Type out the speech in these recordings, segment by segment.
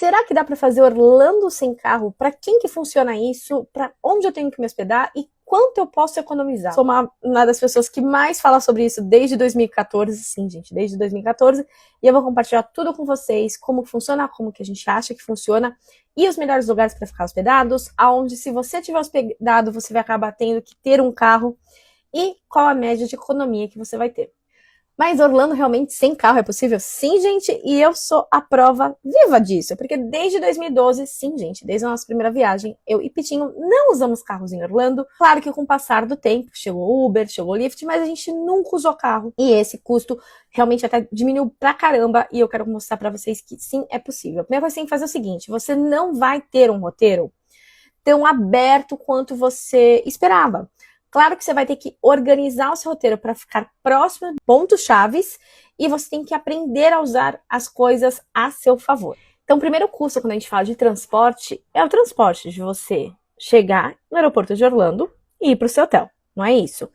Será que dá para fazer Orlando sem carro? Para quem que funciona isso? Para onde eu tenho que me hospedar? E quanto eu posso economizar? Sou uma das pessoas que mais fala sobre isso desde 2014, sim, gente, desde 2014. E eu vou compartilhar tudo com vocês, como funciona, como que a gente acha que funciona, e os melhores lugares para ficar hospedados, aonde se você tiver hospedado, você vai acabar tendo que ter um carro, e qual a média de economia que você vai ter. Mas Orlando realmente sem carro é possível? Sim, gente, e eu sou a prova viva disso, porque desde 2012, sim, gente, desde a nossa primeira viagem, eu e Pitinho não usamos carros em Orlando. Claro que com o passar do tempo, chegou Uber, chegou Lyft, mas a gente nunca usou carro. E esse custo realmente até diminuiu pra caramba, e eu quero mostrar pra vocês que sim, é possível. A primeira coisa que você tem que fazer é o seguinte, você não vai ter um roteiro tão aberto quanto você esperava. Claro que você vai ter que organizar o seu roteiro para ficar próximo de pontos chaves e você tem que aprender a usar as coisas a seu favor. Então, o primeiro custo, quando a gente fala de transporte, é o transporte de você chegar no aeroporto de Orlando e ir para o seu hotel, não é isso?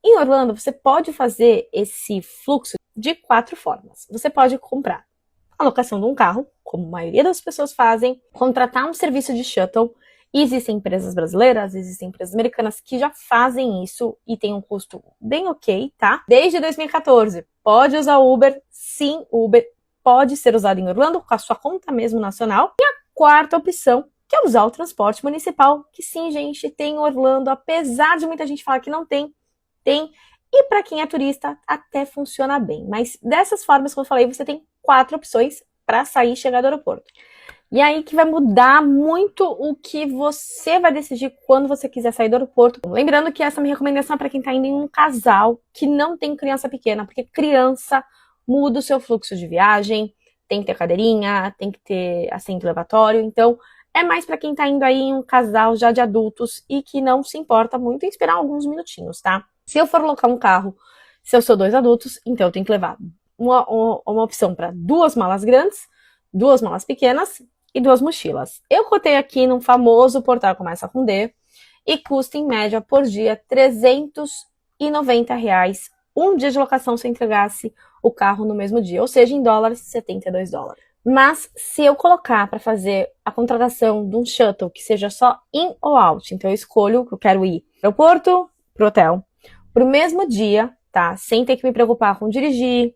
Em Orlando, você pode fazer esse fluxo de 4 formas. Você pode comprar a locação de um carro, como a maioria das pessoas fazem, contratar um serviço de shuttle. Existem empresas brasileiras, existem empresas americanas que já fazem isso e tem um custo bem ok, tá? Desde 2014, pode usar o Uber, sim, o Uber pode ser usado em Orlando com a sua conta mesmo nacional. E a quarta opção, que é usar o transporte municipal, que sim, gente, tem em Orlando, apesar de muita gente falar que não tem, tem. E para quem é turista, até funciona bem. Mas dessas formas, como eu falei, você tem 4 opções para sair e chegar do aeroporto. E aí que vai mudar muito o que você vai decidir quando você quiser sair do aeroporto. Lembrando que essa minha recomendação é para quem está indo em um casal que não tem criança pequena, porque criança muda o seu fluxo de viagem, tem que ter cadeirinha, tem que ter assento levatório, então é mais para quem está indo aí em um casal já de adultos e que não se importa muito em esperar alguns minutinhos, tá? Se eu for alocar um carro, se eu sou 2 adultos, então eu tenho que levar uma opção para 2 malas grandes, 2 malas pequenas e 2 mochilas. Eu cotei aqui num famoso portal, começa com D, e custa em média por dia R$390, um dia de locação se eu entregasse o carro no mesmo dia, ou seja, em dólares, $72. Mas se eu colocar para fazer a contratação de um shuttle que seja só in ou out, então eu escolho que eu quero ir pro aeroporto, pro hotel, pro mesmo dia, tá? Sem ter que me preocupar com dirigir,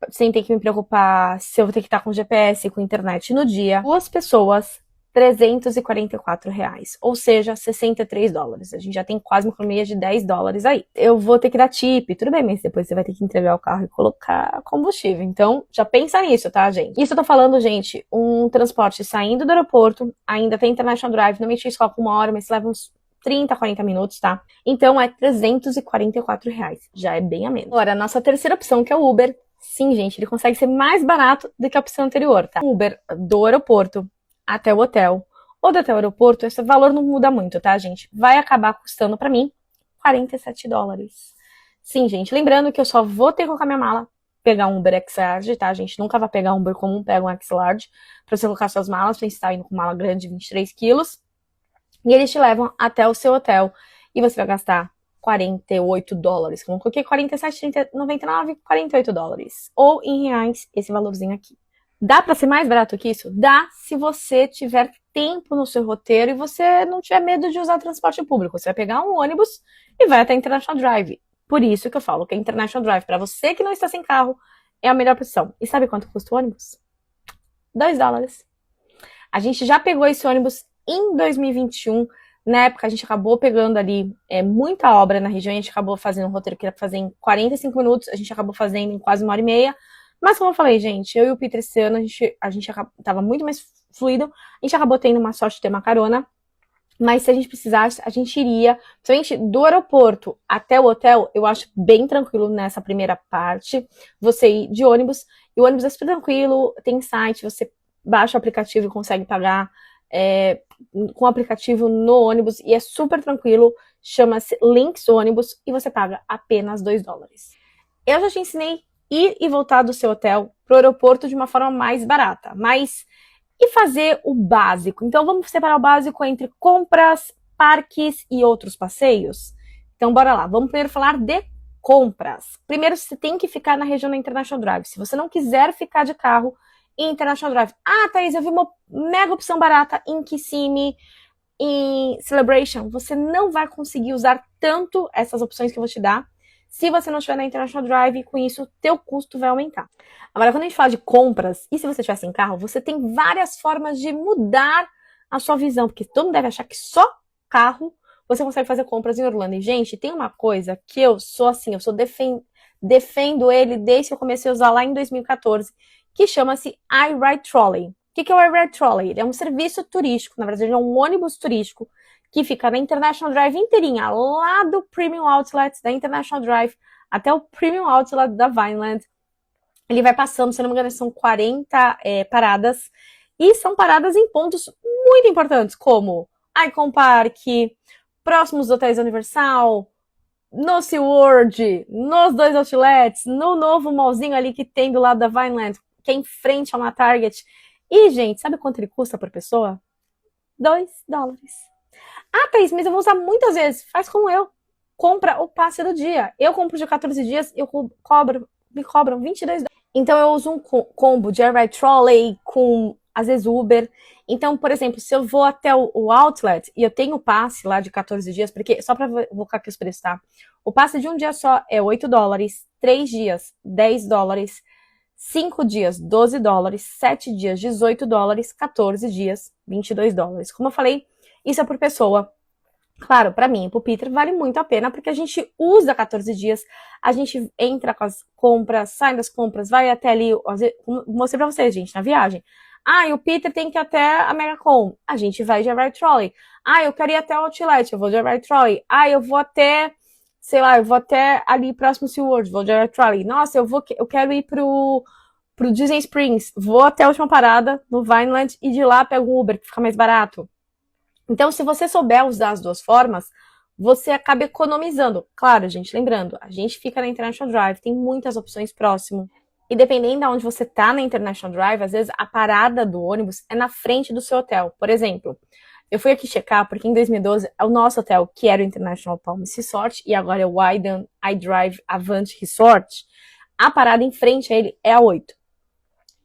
sem ter que me preocupar se eu vou ter que estar com GPS, com internet no dia. 2 pessoas, R$344, ou seja, $63. A gente já tem quase uma economia de $10 aí. Eu vou ter que dar tip, tudo bem, mas depois você vai ter que entregar o carro e colocar combustível. Então, já pensa nisso, tá, gente? Isso eu tô falando, gente, um transporte saindo do aeroporto, ainda tem International Drive, normalmente isso coloca 1 hora, mas leva uns 30, 40 minutos, tá? Então, é R$344, já é bem a menos. Agora, a nossa terceira opção, que é o Uber. Sim, gente, ele consegue ser mais barato do que a opção anterior, tá? Uber do aeroporto até o hotel, ou do hotel ao aeroporto, esse valor não muda muito, tá, gente? Vai acabar custando pra mim $47. Sim, gente, lembrando que eu só vou ter que colocar minha mala, pegar um Uber X-Large, tá, gente? Nunca vai pegar um Uber comum, pega um X-Large pra você colocar suas malas, pra você estar indo com mala grande de 23 quilos. E eles te levam até o seu hotel e você vai gastar $48. Como eu coloquei 47,99, $48. Ou em reais, esse valorzinho aqui. Dá para ser mais barato que isso? Dá se você tiver tempo no seu roteiro e você não tiver medo de usar transporte público. Você vai pegar um ônibus e vai até International Drive. Por isso que eu falo que a International Drive, para você que não está sem carro, é a melhor opção. E sabe quanto custa o ônibus? $2. A gente já pegou esse ônibus em 2021. Na época, a gente acabou pegando ali muita obra na região, a gente acabou fazendo um roteiro que era pra fazer em 45 minutos, a gente acabou fazendo em quase 1h30. Mas como eu falei, gente, eu e o Peter esse ano, a gente tava muito mais fluido, a gente acabou tendo uma sorte de ter uma carona, mas se a gente precisasse, a gente iria, principalmente do aeroporto até o hotel, eu acho bem tranquilo nessa primeira parte, você ir de ônibus, e o ônibus é super tranquilo, tem site, você baixa o aplicativo e consegue pagar com o aplicativo no ônibus, e é super tranquilo, chama-se Links ônibus, e você paga apenas $2. Eu já te ensinei ir e voltar do seu hotel pro aeroporto de uma forma mais barata, mas e fazer o básico? Então vamos separar o básico entre compras, parques e outros passeios? Então bora lá, vamos primeiro falar de compras. Primeiro você tem que ficar na região da International Drive. Se você não quiser ficar de carro International Drive. Ah, Thaís, eu vi uma mega opção barata em Kissimmee, em Celebration. Você não vai conseguir usar tanto essas opções que eu vou te dar se você não estiver na International Drive, e com isso, teu custo vai aumentar. Agora, quando a gente fala de compras, e se você estiver sem carro, você tem várias formas de mudar a sua visão, porque todo mundo deve achar que só carro você consegue fazer compras em Orlando. E, gente, tem uma coisa que eu sou assim, defendo ele desde que eu comecei a usar lá em 2014, que chama-se iRide-Trolley. O que é o iRide-Trolley? Ele é um serviço turístico, na verdade, ele é um ônibus turístico que fica na International Drive inteirinha, lá do Premium Outlet da International Drive até o Premium Outlet da Vineland. Ele vai passando, se não me engano, são 40 paradas, e são paradas em pontos muito importantes, como Icon Park, próximos dos hotéis Universal, no SeaWorld, nos 2 outlets, no novo mallzinho ali que tem do lado da Vineland, que é em frente a uma Target. E, gente, sabe quanto ele custa por pessoa? $2. Ah, Thaís, mas eu vou usar muitas vezes. Faz como eu. Compra o passe do dia. Eu compro de 14 dias, me cobram $22. Então eu uso um combo de iRide-Trolley com, às vezes, Uber. Então, por exemplo, se eu vou até o outlet e eu tenho o passe lá de 14 dias, porque, só para colocar aqui os preços, tá? O passe de um dia só é $8, 3 dias, $10, 5 dias, $12, 7 dias, $18, 14 dias, $22. Como eu falei, isso é por pessoa. Claro, para mim e pro Peter vale muito a pena, porque a gente usa 14 dias, a gente entra com as compras, sai das compras, vai até ali, mostrei pra vocês, gente, na viagem. Ah, e o Peter tem que ir até a Megacon, a gente vai de iRide-Trolley. Ah, eu quero ir até o Outlet, eu vou de iRide-Trolley. Ah, eu vou até, sei lá, eu vou até ali próximo ao SeaWorld, vou de iRide-Trolley. Nossa, eu quero ir pro Disney Springs, vou até a última parada, no Vineland, e de lá pego um Uber, que fica mais barato. Então, se você souber usar as duas formas, você acaba economizando. Claro, gente, lembrando, a gente fica na International Drive, tem muitas opções próximo. E dependendo de onde você tá na International Drive, às vezes a parada do ônibus é na frente do seu hotel. Por exemplo, eu fui aqui checar, porque em 2012, é o nosso hotel, que era o International Palms Resort, e agora é o Wyndham iDrive Avant Resort, a parada em frente a ele é a 8.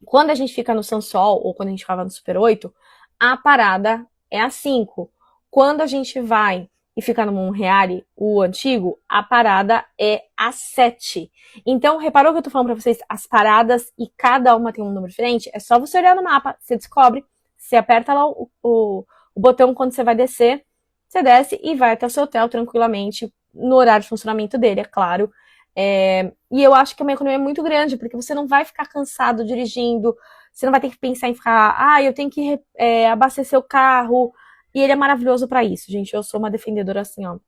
Quando a gente fica no Sansol, ou quando a gente ficava no Super 8, a parada é a 5. Quando a gente vai e fica no Monreale, o antigo, a parada é a 7. Então, reparou que eu tô falando pra vocês as paradas e cada uma tem um número diferente? É só você olhar no mapa, você descobre, você aperta lá o botão quando você vai descer, você desce e vai até o seu hotel tranquilamente, no horário de funcionamento dele, é claro. E eu acho que é uma economia muito grande, porque você não vai ficar cansado dirigindo, você não vai ter que pensar em ficar, eu tenho que abastecer o carro, e ele é maravilhoso pra isso, gente. Eu sou uma defendedora assim, ó,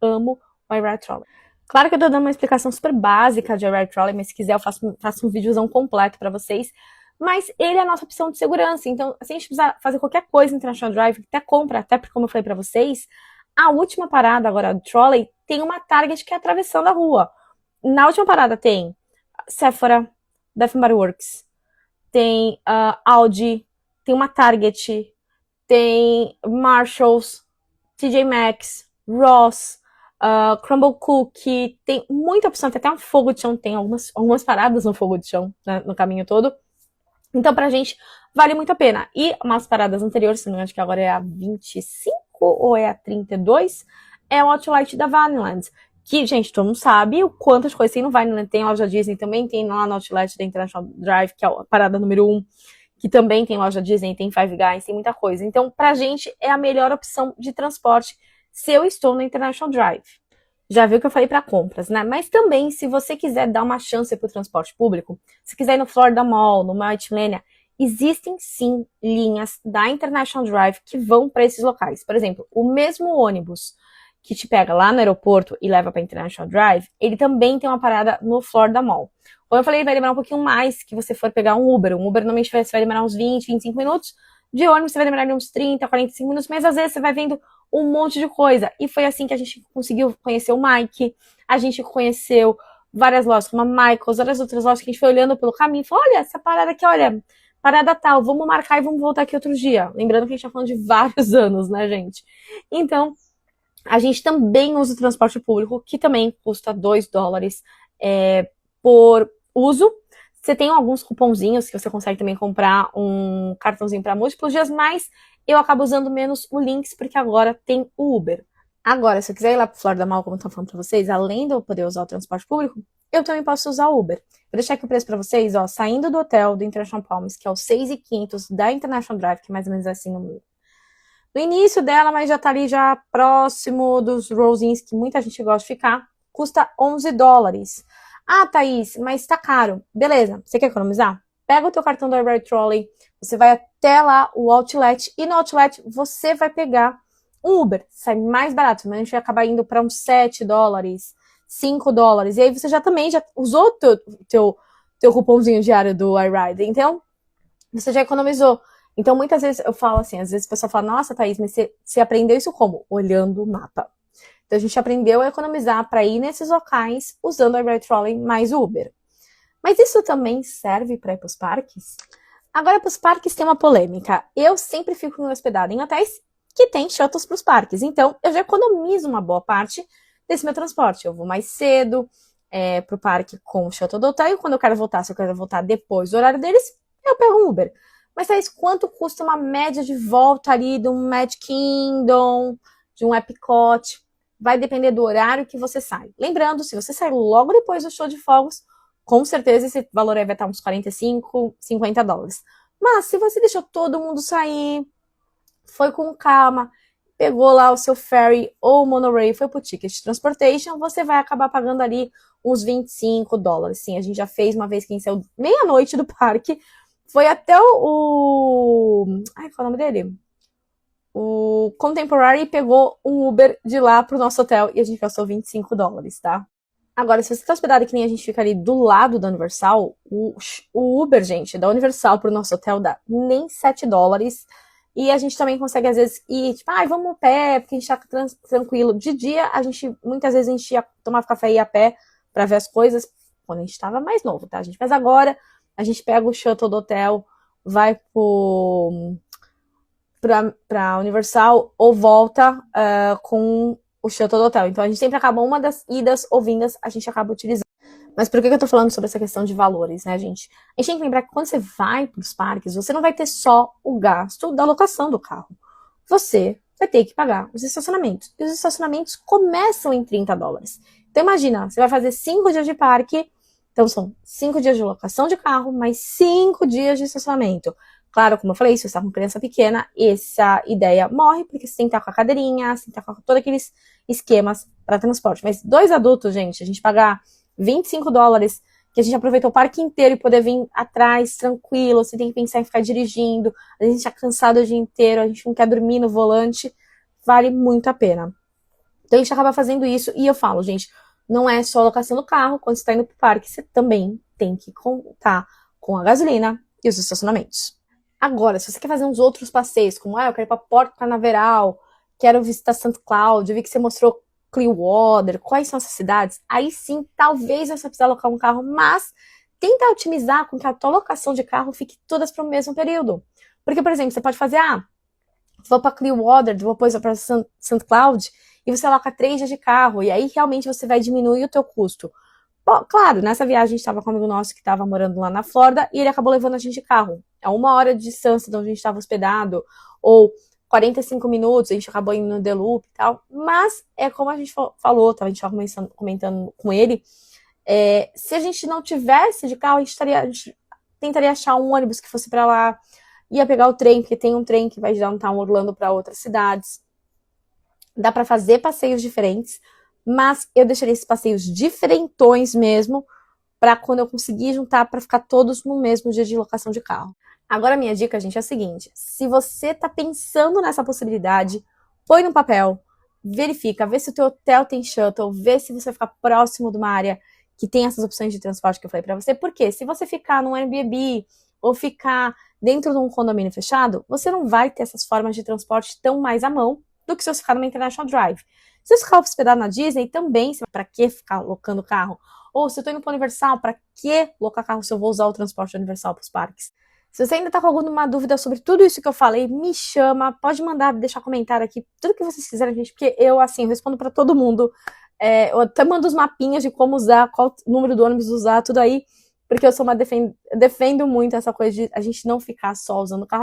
amo o iRide-Trolley. Claro que eu tô dando uma explicação super básica de iRide-Trolley, mas se quiser eu faço um videozão completo pra vocês. Mas ele é a nossa opção de segurança, então se a gente precisar fazer qualquer coisa em International Drive, até compra, até porque como eu falei pra vocês, a última parada agora do Trolley tem uma Target que é atravessando a rua. Na última parada tem Sephora, Bath & Body Works, tem Audi, tem uma Target, tem Marshalls, TJ Maxx, Ross, Crumble Cookie, tem muita opção, tem até um fogo de chão, tem algumas paradas no fogo de chão, né, no caminho todo. Então, pra gente, vale muito a pena. E umas paradas anteriores, se não me engano, acho que agora é a 25 ou é a 32, é o Outlet da Vineland. Que, gente, todo mundo sabe o quantas coisas tem no Vineland. Tem a loja Disney também, tem lá no Outlet da International Drive, que é a parada número 1, que também tem loja Disney, tem Five Guys, tem muita coisa. Então, pra gente, é a melhor opção de transporte se eu estou na International Drive. Já viu que eu falei para compras, né? Mas também, se você quiser dar uma chance para o transporte público, se quiser ir no Florida Mall, no Mightmania, existem sim linhas da International Drive que vão para esses locais. Por exemplo, o mesmo ônibus que te pega lá no aeroporto e leva para International Drive, ele também tem uma parada no Florida Mall. Como eu falei, ele vai demorar um pouquinho mais que você for pegar um Uber. Um Uber normalmente você vai demorar uns 20, 25 minutos. De ônibus você vai demorar uns 30, 45 minutos, mas às vezes você vai vendo um monte de coisa. E foi assim que a gente conseguiu conhecer o Mike, a gente conheceu várias lojas, como a Michaels, várias outras lojas que a gente foi olhando pelo caminho e falou, olha, essa parada aqui, olha, parada tal, vamos marcar e vamos voltar aqui outro dia. Lembrando que a gente tá falando de vários anos, né, gente? Então, a gente também usa o transporte público, que também custa $2 por uso. Você tem alguns cupomzinhos que você consegue também comprar um cartãozinho para múltiplos dias, mas eu acabo usando menos o Lynx, porque agora tem o Uber. Agora, se eu quiser ir lá pro Florida Mall, como eu tô falando pra vocês, além de eu poder usar o transporte público, eu também posso usar o Uber. Vou deixar aqui o preço pra vocês, ó, saindo do hotel do International Palms, que é o 6.500 da International Drive, que é mais ou menos assim no início dela, mas já tá ali já próximo dos rollzinhos que muita gente gosta de ficar, custa $11. Ah, Thaís, mas tá caro. Beleza, você quer economizar? Pega o teu cartão da Air Trolley, você vai até lá o outlet, e no outlet você vai pegar um Uber, sai mais barato, mas a gente vai acabar indo para uns $7, $5, e aí você já também já usou o teu cupomzinho diário do iRide, então você já economizou. Então muitas vezes eu falo assim, às vezes o pessoal fala, nossa, Thaís, mas você aprendeu isso como? Olhando o mapa. Então a gente aprendeu a economizar para ir nesses locais usando a iRide Trolley mais Uber. Mas isso também serve para ir para os parques? Agora, para os parques tem uma polêmica. Eu sempre fico hospedada em hotéis que tem shuttles para os parques. Então, eu já economizo uma boa parte desse meu transporte. Eu vou mais cedo para o parque com o shuttle do hotel. E quando eu quero voltar, se eu quero voltar depois do horário deles, eu pego um Uber. Mas, Thaís, quanto custa uma média de volta ali de um Magic Kingdom, de um Epcot? Vai depender do horário que você sai. Lembrando, se você sai logo depois do show de fogos, com certeza esse valor aí vai estar uns $45, $50. Mas se você deixou todo mundo sair, foi com calma, pegou lá o seu ferry ou monorail, foi pro Ticket Transportation, você vai acabar pagando ali uns $25. Sim, a gente já fez uma vez que a gente saiu meia-noite do parque, foi até Ai, qual é o nome dele? O Contemporary, pegou um Uber de lá pro nosso hotel e a gente gastou $25, tá? Agora, se você tá hospedado que nem a gente fica ali do lado da Universal, o Uber, gente, da Universal pro nosso hotel dá nem $7. E a gente também consegue, às vezes, ir, tipo, vamos a pé, porque a gente tá tranquilo. De dia, muitas vezes a gente ia tomar café e ir a pé pra ver as coisas, quando a gente tava mais novo, tá, gente? Mas agora, a gente pega o shuttle do hotel, vai pra Universal ou volta com o shuttle do hotel. Então, a gente sempre acaba uma das idas ou vindas, a gente acaba utilizando. Mas por que eu tô falando sobre essa questão de valores, né, gente? A gente tem que lembrar que quando você vai pros parques, você não vai ter só o gasto da locação do carro. Você vai ter que pagar os estacionamentos. E os estacionamentos começam em $30. Então, imagina, você vai fazer 5 dias de parque, então são 5 dias de locação de carro, mais 5 dias de estacionamento. Claro, como eu falei, se você está com criança pequena, essa ideia morre, porque você tem que estar com a cadeirinha, você tem que estar com todos aqueles esquemas para transporte. Mas 2 adultos, gente, a gente pagar $25, que a gente aproveitou o parque inteiro e poder vir atrás, tranquilo, você tem que pensar em ficar dirigindo, a gente tá cansado o dia inteiro, a gente não quer dormir no volante, vale muito a pena. Então a gente acaba fazendo isso, e eu falo, gente, não é só a locação do carro, quando você tá indo pro parque, você também tem que contar com a gasolina e os estacionamentos. Agora, se você quer fazer uns outros passeios, como, eu quero ir pra Porto Canaveral, quero visitar St. Cloud, eu vi que você mostrou Clearwater, quais são essas cidades, aí sim, talvez você precise alocar um carro, mas tenta otimizar com que a tua locação de carro fique todas para o mesmo período. Porque, por exemplo, você pode fazer, vou para Clearwater, depois vou para St. Cloud, e você aloca 3 dias de carro, e aí realmente você vai diminuir o teu custo. Bom, claro, nessa viagem a gente estava com um amigo nosso que estava morando lá na Flórida, e ele acabou levando a gente de carro. É 1 hora de distância de onde a gente estava hospedado, ou 45 minutos, a gente acabou indo no The Loop e tal, mas é como a gente falou, a gente estava comentando com ele, se a gente não tivesse de carro, a gente tentaria achar um ônibus que fosse para lá, ia pegar o trem, porque tem um trem que vai de Downtown Orlando para outras cidades, dá para fazer passeios diferentes, mas eu deixaria esses passeios diferentões mesmo, para quando eu conseguir juntar, para ficar todos no mesmo dia de locação de carro. Agora, minha dica, gente, é a seguinte. Se você tá pensando nessa possibilidade, põe no papel, verifica, vê se o teu hotel tem shuttle, vê se você vai ficar próximo de uma área que tem essas opções de transporte que eu falei pra você. Porque se você ficar num Airbnb ou ficar dentro de um condomínio fechado, você não vai ter essas formas de transporte tão mais à mão do que se você ficar numa International Drive. Se você ficar hospedado na Disney, também, pra que ficar locando carro? Ou se eu tô indo pra Universal, pra que locar carro se eu vou usar o transporte Universal pros parques? Se você ainda está com alguma dúvida sobre tudo isso que eu falei, me chama, pode mandar, deixar comentário aqui, tudo que vocês quiserem, gente, porque eu respondo para todo mundo. Eu até mando os mapinhas de como usar, qual número do ônibus usar, tudo aí, porque eu sou defendo muito essa coisa de a gente não ficar só usando o carro.